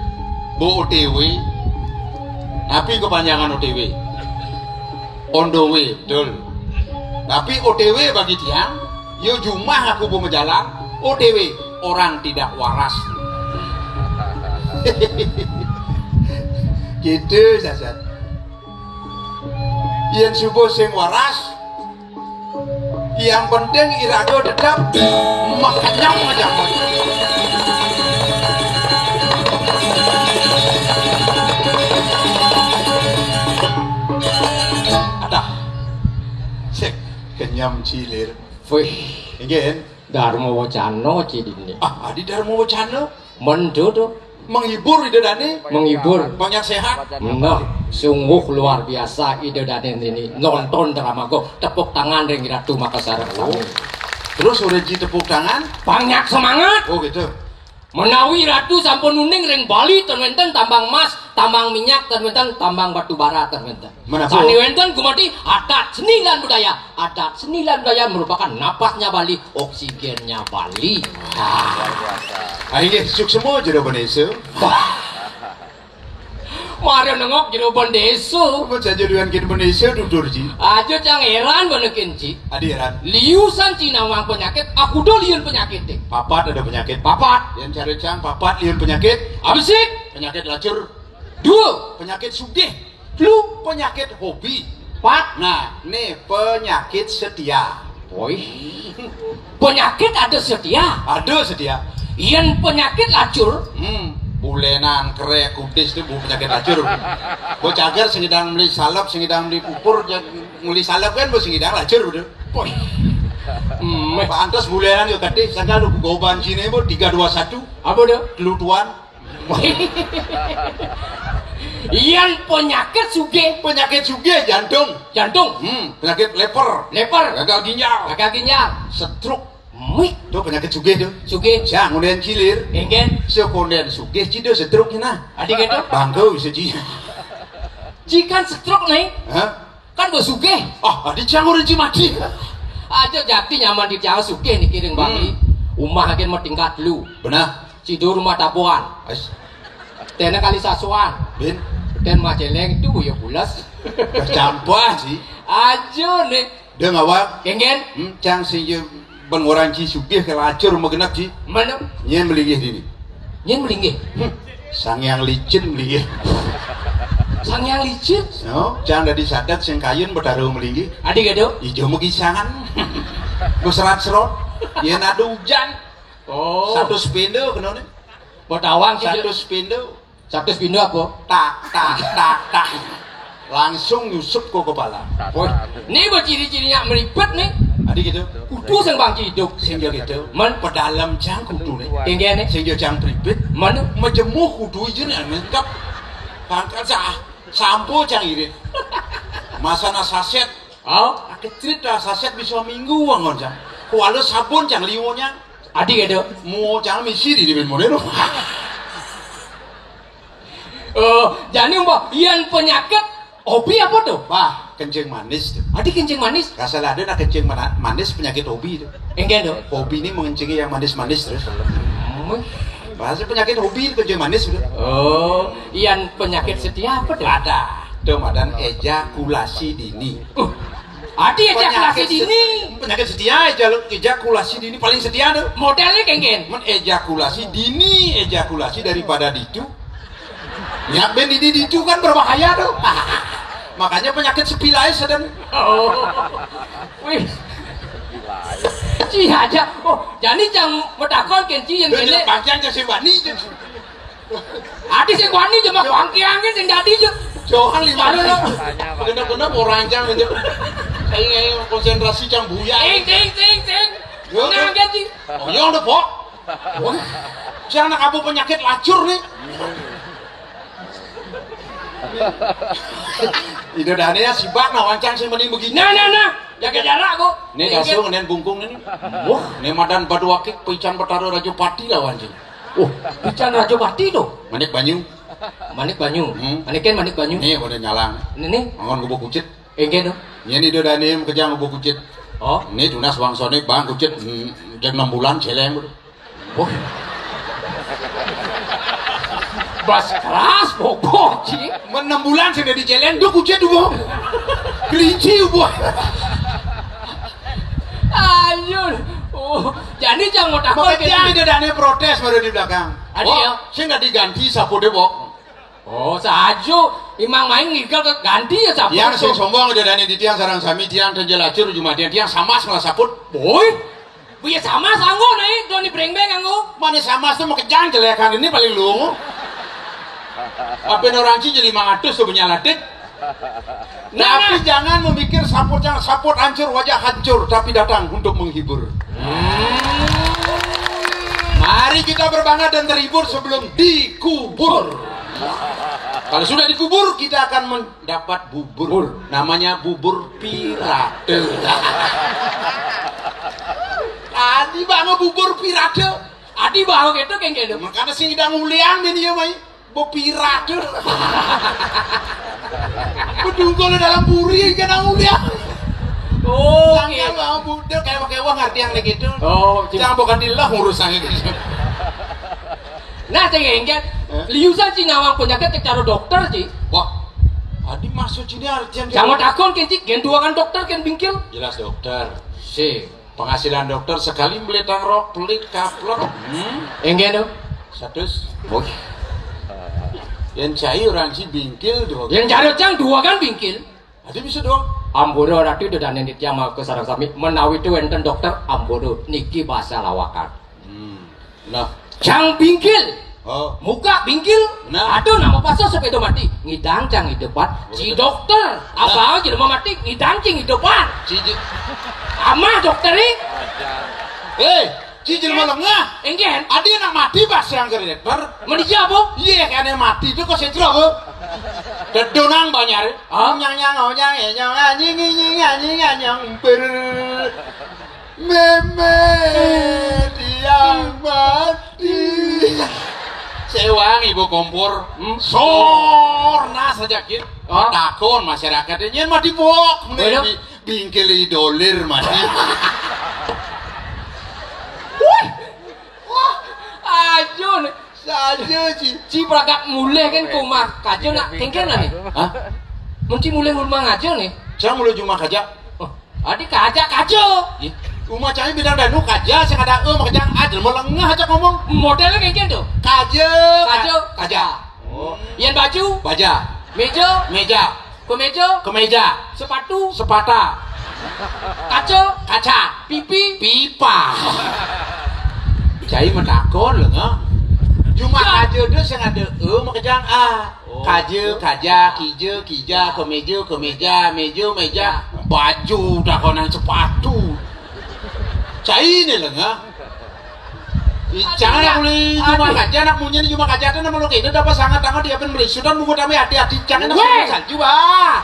bu OTW tapi kepanjangan OTW on the way betul tapi OTW bagi tiang yo jumah aku bu menjalan OTW orang tidak waras gitu sasat yang subuh sing waras yang penting irago tetap makanya aja ada nyam cilir. Wih, Ingin. Dharma Wacana cidine. Ah, adi Dharma Wacana Mendodo menghibur ide dane, menghibur. banyak sehat. Nah, sungguh luar biasa ide dan ini nonton drama go tepuk tangan ring Ratu Makassar. Terus udah tepuk tangan. Banyak semangat. Oh gitu. Menawi Ratu sampun nuning ring Bali ten wenten tambang emas, tambang minyak ten wenten tambang batu bara ten wenten. Menapa? Sani wenten kumati adat seni lan budaya. Adat seni lan budaya merupakan napasnya Bali, oksigennya Bali. Ayo suk semua jero Indonesia. Mari nengok jero Bondeso. Apa saja dengan Indonesia dudur ji. Aja cang heran benekin ci. Adiran. Liusan Cina wang penyakit, aku do liun penyakit deh. Papat ada penyakit. Papat, Yang cari cang papat liun penyakit. abisik, Penyakit lacur. dua, Penyakit sugih. lu, Penyakit hobi. pat, Nah, nih penyakit setia. boy. Penyakit ada setia. Ada setia. Ian penyakit lacur, Bulenan kerek kudis itu penyakit lacur. Bo cager sing ngidang beli salep, sing ngidang beli pupur, muli salep kan bo sing ngidang lacur betul. boy. Pantas bulenan yo tadi sangka lu goban sini bo 321 Apa dah? kelutuan. Ian penyakit suge, Penyakit sugih jantung. jantung, Penyakit leper, leper, gagal ginjal, gagal ginjal, stroke. mik, Itu penyakit sugih tuh. suge, Siang kemudian cilir. enggen, Sekonden sugih cido stroke nah. adik itu, Bangko bisa ji. jika stroke nih, Hah? kan gue suge. Ah, adi canggur ji mati. Aja jadi nyaman di Jawa suge nih kiring Bali. Umah agen mau tingkat lu. Benar. Cidur rumah tabuan. As, Tena kali sasuan. bin, Dan majeleng itu ya bulas. campur sih. Aja nih. Dia ngawak. Genggen. Cang sing je bengoran ci sugih ke lacur magenap ci. Mana? Nyen melingih dini. Nyen melinggih. Sang yang licin melingih. Sang yang licin. No, cang dari sadat sing kayun bertaruh melingih. Adik itu. Ijo mugisangan. Ku serat-serot. Yen ada hujan. Oh. Satu spindo kenone. Botawang sih. Satu spindo. Satu pindo apa? Tak tak tak tak. Langsung nyusup ke kepala. Boy. Ini buat ciri-cirinya meribet nih. Adik gitu. Kudu sing bang ciduk. Sing jo gitu. Men. Pedalam cang kudu nih. Genggen nih. Sing jo cang pribet. Mana? Majemuh kudu ijen yang lengkap. Pangkat sampo cang irit. Masana saset. Oh. Kecrit saset bisa minggu wangon cang. Kuala sabun cang liwonya. Adik itu. Mau cang misi di ben modelo. Jadi mbak, ian penyakit hobi apa tuh? Wah, kencing manis tuh. Adik kencing manis. Kasal ada nak kencing manis penyakit hobi tuh. Enggak tuh. Hobi ini mengencingi yang manis-manis terus. Bahasa penyakit hobi kencing manis tuh. Oh, ian penyakit setia apa tuh? Ada. Tuh madan ejakulasi dini. Adik ejakulasi dini. Penyakit setia ejakulasi dini paling setia tuh. Modelnya kenggen. Men ejakulasi dini, ejakulasi daripada ditu. Ya ben itu kan berbahaya tuh. Makanya penyakit sepilai sedang. Oh. Wih. Ci aja. Oh, jadi jang medakon kenci yang Dia gele. panjang ke wani. Adik sing wani cuma kuangki-angki sing dadi jo. Johan lima Aduh, lu. Bener-bener orang jang gitu. Kayak konsentrasi cang buya. Ting. Yo, Nang kenci. Oh, yo udah pok. Jangan nak abu penyakit lacur nih. Ide dane ya sibak nah wancang sing mending begini. Nah. Jaga jarak kok. Nih dasu ngenen bungkung ini. Wah, nih madan badu akik pican betaro Rajopati lah wancing. Oh, pican Rajopati tuh. Manik Banyu. Manik Banyu. Manik Banyu. Nih udah nyalang. Ini. Angon gubuk kucit. Enggak tuh. Nya ide dane kejang gubuk kucit. Oh. Nih tunas bangsone bang kucit jam 6 bulan celeng. Oh. Bas keras bobok sih. 6 bulan sudah di celeng duk kucit ubo. Kelinci ubo. Ayun. Oh, jadi jangan mau takut Makanya ide dane protes baru di belakang. Adi ya. Saya nggak diganti sapu debok. Oh, sajo imang main ngigel ke ganti ya sapu. Tiang sing sombong ide dane di tiang sarang sami tiang tenjelacur jumadian tiang sama malah saput. Boy. Biar sama sanggo nih, doni breng-breng anggo. Mana sama tuh mau kejang jelekan ini paling lu. Apa orang Ci jadi 500 tuh punya ladik. Tapi jangan memikir saput hancur, wajah hancur, tapi datang untuk menghibur. Mari kita berbangga dan terhibur sebelum dikubur. Kalau sudah dikubur, kita akan mendapat bubur. Namanya bubur pirate. Adi banget bubur pirate. Adi bawa gitu kayak gitu. Makanya sing idang uliang ini ya, Mai. Bu pirate. Bedungkol dalam buri kan uliang. Oh, Jangan mau budel kayak pakai uang ngerti yang gitu. Oh, Jangan bukan dilah urusannya gitu. nah cengengket, liusan si nawang penyakit secara dokter sih. Wah, Adi masuk sini artian. Jangan takon kenci, gen dua kan dokter kan bingkil. Jelas dokter. Si penghasilan dokter sekali beli tangrok, pelit kaplok. Enggak dong. 100. Oh. Yang cair orang si bingkil dua. Yang cari cang dua kan bingkil. Adi bisa doang. Ambodo ratu udah dan yang mau ke sarang sami menawi itu enten dokter Ambodo niki bahasa lawakan. Nah, Cang bingkil. oh, Muka bingkil. Nah. Aduh nama pasal sepeda mati. Ngidang cang depan. Si dokter. Apa aja mau mati ngidang cing depan. cici. Amah dokter ini. Cici mau lengah. Enggak. Adi nak mati pas yang ke dokter. Menikah apa? Iya kan yang mati itu kok sentro bu. Dedonang banyak. Nyang anyang ber. Meme yang mati. Sewang ibu kompor. Sorna saja kit. Takon masyarakat ini mati bok. Bingkil dolir mati. Ajun. Saja sih. Ci peragak mulai kan kumar. Kajo nak kengken lah nih. Hah? Mesti mulai rumah ngajo nih. Jangan mulai cuma kaja. Adik kajak kajo. Rumah cahaya bidang danu kaja, saya ada makanya adil mau lengah aja ngomong. Modelnya kayak gitu. Kaja. Kaja. Yang baju. Baja. Meja. Kemeja. Sepatu. Sepata. Kaca. Pipa. Cahaya menakon lengah. Cuma kaja tu saya ada makanya kaja, kija, kemeja, baju, dakonan sepatu. Cai ni lengah. Jangan nak beli cuma kaja, nak punya ni cuma kaja tu nama lo kini dapat sangat tangan dia pun beli. Sudah buku kami hati-hati jangan nak beli salju bah.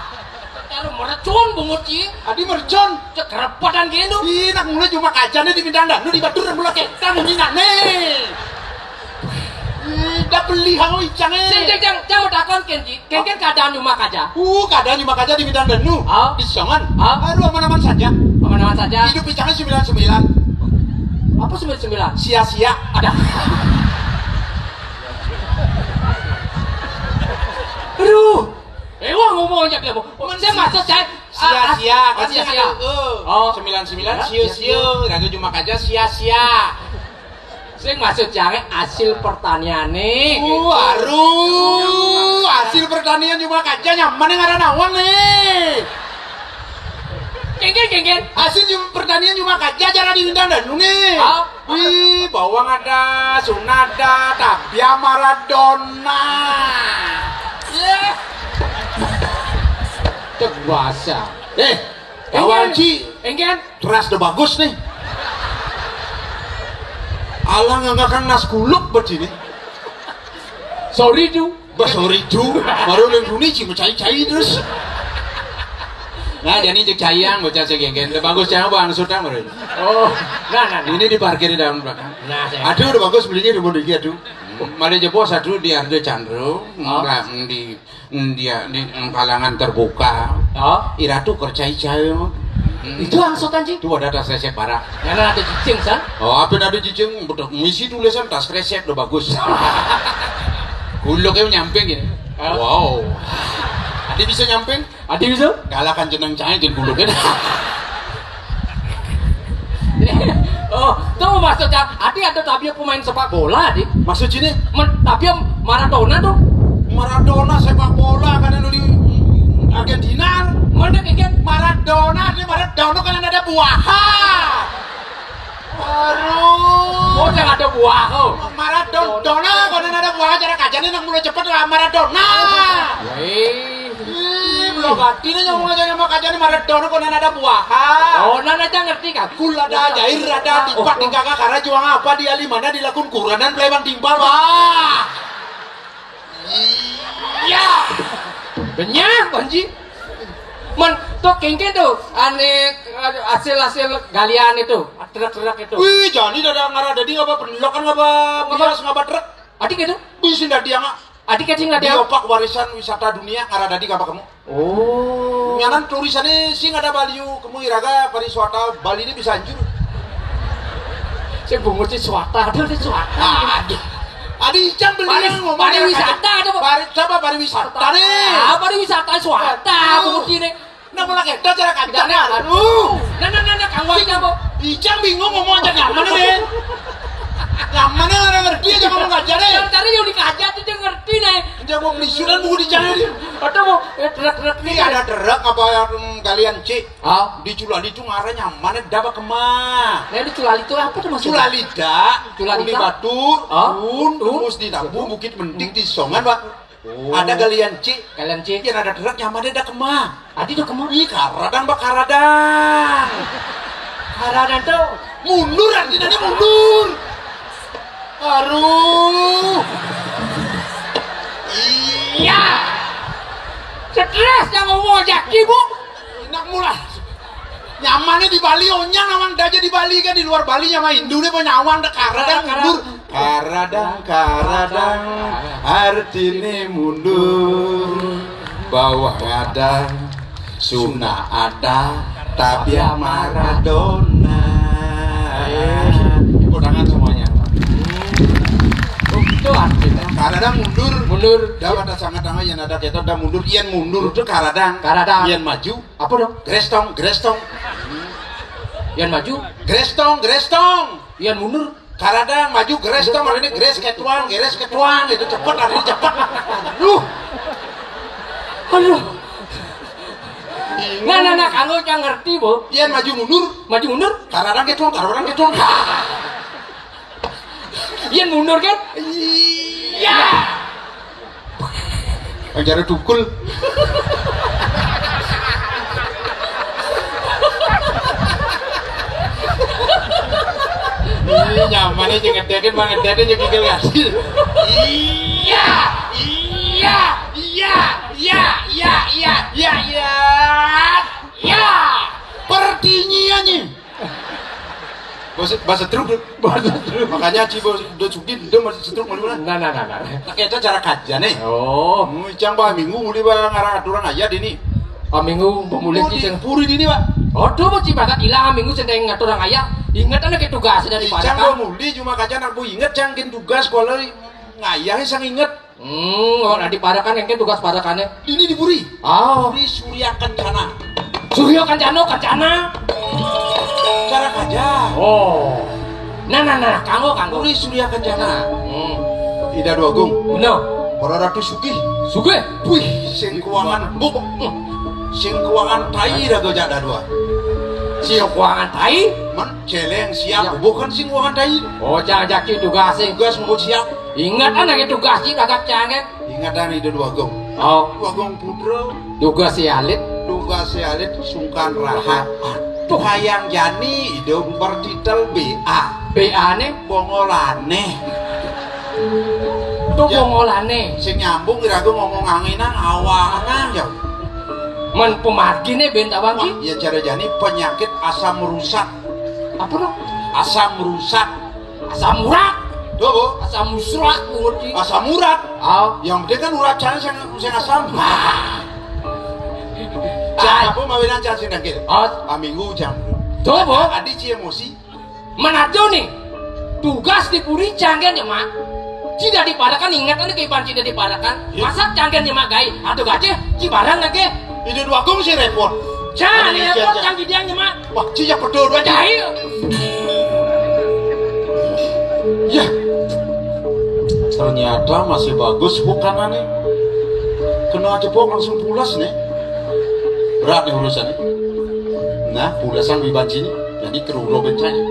Kalau meracun bungut ci. Adi mercon. Cekerepotan gitu. Ih nak mulai cuma kaja ni di bintang dah. Nu di batur dan mulai kita mungkin nak ni. Dah beli hang icangnya. Jangan takon kenci. Kenken keadaan rumah kaca. Keadaan cuma kaja di bintang danu. Di songan. Aduh aman-aman saja. Aman-aman saja. Hidup icangnya 99. Apa 99? Sia-sia. Ada. Aduh. Wah ngomong aja kamu. Saya masuk saya. Sia-sia. Kan sia-sia. 99 sia-sia. Ragu cuma kaja sia-sia. Saya maksud jangan hasil pertanian nih. Waduh, hasil pertanian cuma kaja nyaman yang ada nawang nih. Kengken. Hasil pertanian cuma kaja cara diundang dan nih. Wih, bawang ada, sunada, tapia Maradona. Cek bahasa. Kawan Ci, Engken. teras udah bagus nih. Alah nggak akan nas kuluk begini. Sorry tu. Sorry tu, baru yang dunia Ci mencari-cari terus. Nah, jadi cek cayang bocah segenggen. Bagus jangan bang sudah baru. Oh, nah. Ini diparkir di dalam belakang. Nah, Aduh udah bagus belinya udah mau dikit aduh. Mari jebos aduh di Ardo Chandro, di kalangan terbuka. Iratu kercai-cai. Itu angsutan sih. Itu ada tas resep parah. Yang ada cicing san. Apa ada cicing? Betul. Misi tulisan tas resep udah bagus. Guloknya nyamping gini. Wow. Adi bisa nyamping? Adi bisa? Kalahkan jeneng cahaya di guloknya. Oh, tuh maksudnya Adi ada tapi pemain sepak bola Adi. Maksud sini? Tapi Maradona tuh. Maradona sepak bola kan di Argentina. Mana kayak Maradona kan ada buah. Aduh. Oh, yang ada buah. Maradona kan ada buah cara kajane nak mulai cepet lah Maradona. Gati na ngomong aja nama kajian maradona kok nana ada buahan. Oh, nana aja ngerti kan? Kula ada jair ada tipak di kakak karena juang apa dia limana dilakun kuranan pelebang timpal wah. Iya. Banyak banji. Man, tuh kengke tuh, aneh hasil galian itu, truk itu. Wih, jadi ada ngarah dadi ngapa penlokan ngapa bias ngapa truk. Adik itu? Bisa dadi nga. Adik kecing nggak dia? Diopak warisan wisata dunia ngarah dadi ngapa kamu? Oh. Nyanan tulisannya sih nggak ada Baliu, kamu iraga pariwisata Bali ini bisa hancur. Saya bungut si swasta, ada si swasta. Adi Ican beli ngomong pariwisata ada coba pariwisata nih. Ah, pariwisata swasta bungut ini. Nah malah kita cara kancana. Aduh. Nah, Kang Wai kamu. Ican bingung ngomong aja nyaman nih. Nyaman nggak ngerti aja ngomong aja deh. Cari yang dikajar tuh dia ngerti nih. Dia mau beli sudan mau dicari. Atau mau truk Ini ada truk apa kalian cik? Ah, Di Culali itu ngarah nyaman dapat kemah. nah di Culali itu apa tuh maksudnya? Culalida, Culalida? Uli Batur, Ah? terus di Nabu, Bukit Menting, di Songan, Pak. Ada galian cik. Kalian cik. Yang ada truk nyaman ada kemah. Adi tuh kemana? Ih, karadang Pak karadang. Haradan tuh. Mundur artinya ini mundur. Aduh. Iya. Stres yang ngomong jaki bu. Enak mulai. Nyamannya di Bali, onyang namang aja di Bali kan di luar Bali nyama Hindu deh nyawang deh karadang mundur. Karadang artinya mundur. Bawah ada, Suna ada, Tabia Maradona. Tepuk tangan semuanya. Itu artinya. Karadang mundur. Mundur. Dapat ada sangat tangan yang ada kita udah mundur. Ian mundur itu karadang. Karadang. Ian maju. Apa dong? Grestong. Ian maju. Grestong. Ian mundur. Karadang maju grestong hari ini gres ketuang itu cepet hari ini cepet. Aduh. Nah, kamu yang ngerti bu. Ian maju mundur. Karadang ketuang. Ian mundur kan? Iya. Penjara tukul. Ini nyamannya jangan ngededin banget ngededin jadi gigil hasil. Iya. Pertinyiannya. Bahasa truk. Makanya cibo udah cukin udah masih setruk mana. Nah. Kita cara kajian nih. Oh. Cang bah minggu uli bah ngarang aturan aja dini. Minggu pemulih Cing puri dini pak. Oh, tuh mau cibakat hilang minggu sedang ngatur orang ayah. Ingat anak itu tugas dari Cang pada bah muli cuma kajian aku inget cang kin tugas sekolah ngayah sang inget. Orang di padakan yang tugas padakannya. Ini di puri. Oh. Puri Surya Kencana. Surya Kencana. Cara kajian. Oh. Nah, kanggo. Puri Surya Kencana. Ida dua gung. Bener. Para Ratu Sugih. Sugih. Wih, sing keuangan buk. Sing keuangan tai dah gojak dah dua. Siap keuangan tai. Man celeng siap bukan sing keuangan tai. Oh, jangan jaki tugas sih. Tugas mau siap. Ingat anak itu tugas sih agak canggih. Ingatan ida dua gung. Oh, Dua gung putra. tugas si Alit. Tugas si Alit sungkan rahat. Tuh hayang jani ida pertitel BA. BA nih. Bongolane. Tuh Ya. pengolane. Sing nyambung kira ngomong anginan awangan ya. Men pemargi nih benta wangi. Ya cara jani penyakit asam rusak. Apa dong? Asam rusak. Asam urat. Tuh bu. Asam musrak ngerti. Asam urat. Oh. Yang penting kan urat can sing asam. Apa mawinan can sing dangkil. Oh. Minggu jam. Tuh bu. Adi ci emosi. Manado nih. Tugas di puri canggih ya mak. Tidak dipadakan ingat kan ke panci tidak dipadakan. Masa canggih ya mak gai. Aduh gajah. Ci barang lagi. Ide dua gong sih repot. Jangan repot canggih dia mak. Wah ci ya pedul dua Jahil. Ya. Ternyata masih bagus bukan nih. Kena jebok langsung pulas nih. Berat nih urusannya. Nah, pulasan bibanci nih. Jadi keruro bencana.